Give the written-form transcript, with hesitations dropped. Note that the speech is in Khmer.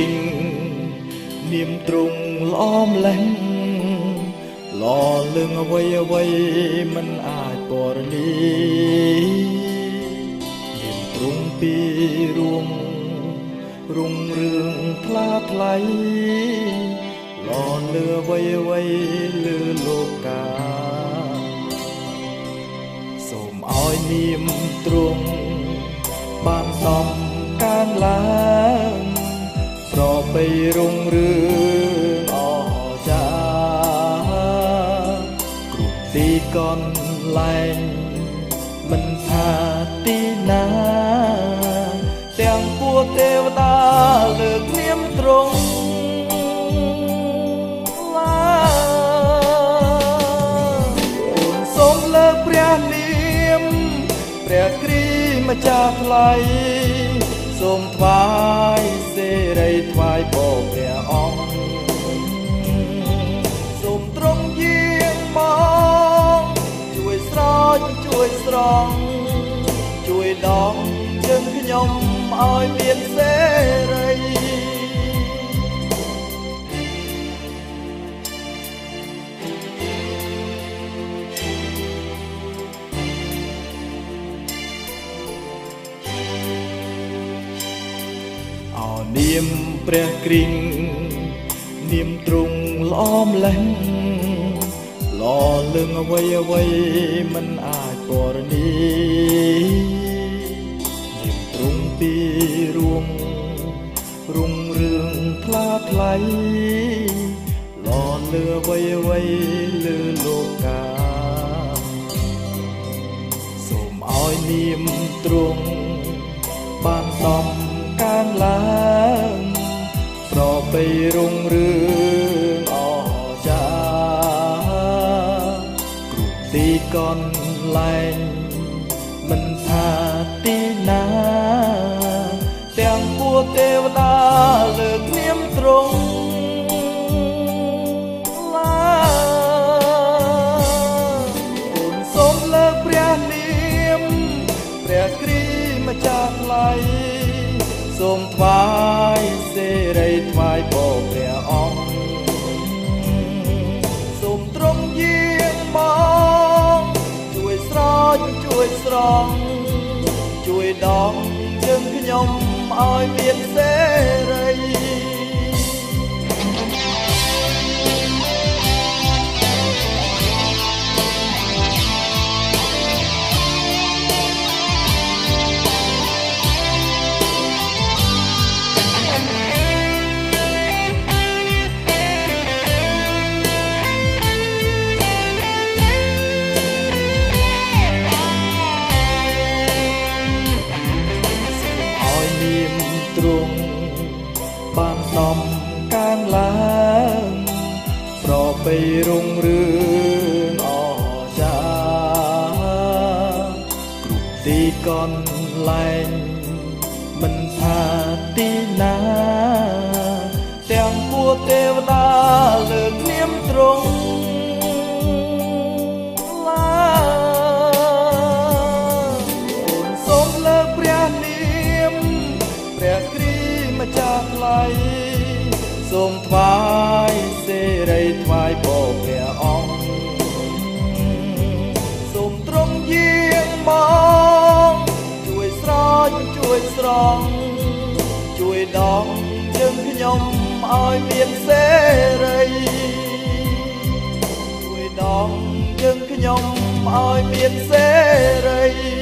ริงនាមទ្រង់ល្អម្លេះល្អលឿងអ្វីអ្វីមិនអាចពណ៌នានាមទ្រង់ពីរួមរុងរឿងថ្លាថ្លៃល្អលឿអ្វីអ្វីលើលោកាសូមឲ្យនាមទ្រង់បានដំកើនឡើងប្របីរុងរឿងអស្ចារ្យគ្រប់ទីកន្លែងមិនថាទីណាទាំងពួកទេវតាលើកនាមទ្រង់ឡើង សូមលើកព្រះនាមព្រះគ្រីស្ទម្ចាស់ថ្លៃសូមថ្វាយសេរីថ្វាយពរព្រះអង្គសូមទ្រង់យាងមកជួយស្រោចជួយស្រង់ជួយដកជើងខ្ញុំឲ្យមានសេរីនាមព្រះគ្រីស្ទនាមទ្រង់ល្អម្លេះល្អលឿងអ្វីអ្វីមិនអាចពណ៌នានាមទ្រង់ពីរួមរុងរឿងថ្លាថ្លៃល្អលឿអ្វីអ្វីលើលោកាសូមឲ្យនាមទ្រង់បានដំកើនឡើងប្របីរុងរឿងអស្ចារ្យគ្រប់ទីកន្លែងមិនថាទីណាទាំងពួកទេវតាលើកនាមទ្រង់ឡើងសូមលើកព្រះនាមព្រះគ្រីស្ទម្ចាស់ថ្លៃសូមថ្វាយសេរីថ្វាយពរព្រះអង្គសូមទ្រង់យាងមកជួយស្រោចជួយស្រង់ជួយដកជើងខ្ញុំឲ្យមានសេរីទ្រង់បានដំកើនឡើងប្របីរុងរឿងអស្ចារ្យគ្រប់ទីកន្លែងមិនថាទីណាទាំងពួកទេវតាលើកនាមទ្រង់ឡើងសូមលើកព្រះនាមព្រះគ្រីស្ទម្ចាស់ថ្លៃសូមថ្វាយសេរីថ្វាយពរព្រះអង្គសូមទ្រង់យាងមកជួយស្រោចជួយស្រង់ជួយដកជើងខ្ញុំឲ្យមានសេរីជួយដកជើងខ្ញុំឲ្យមានសេរី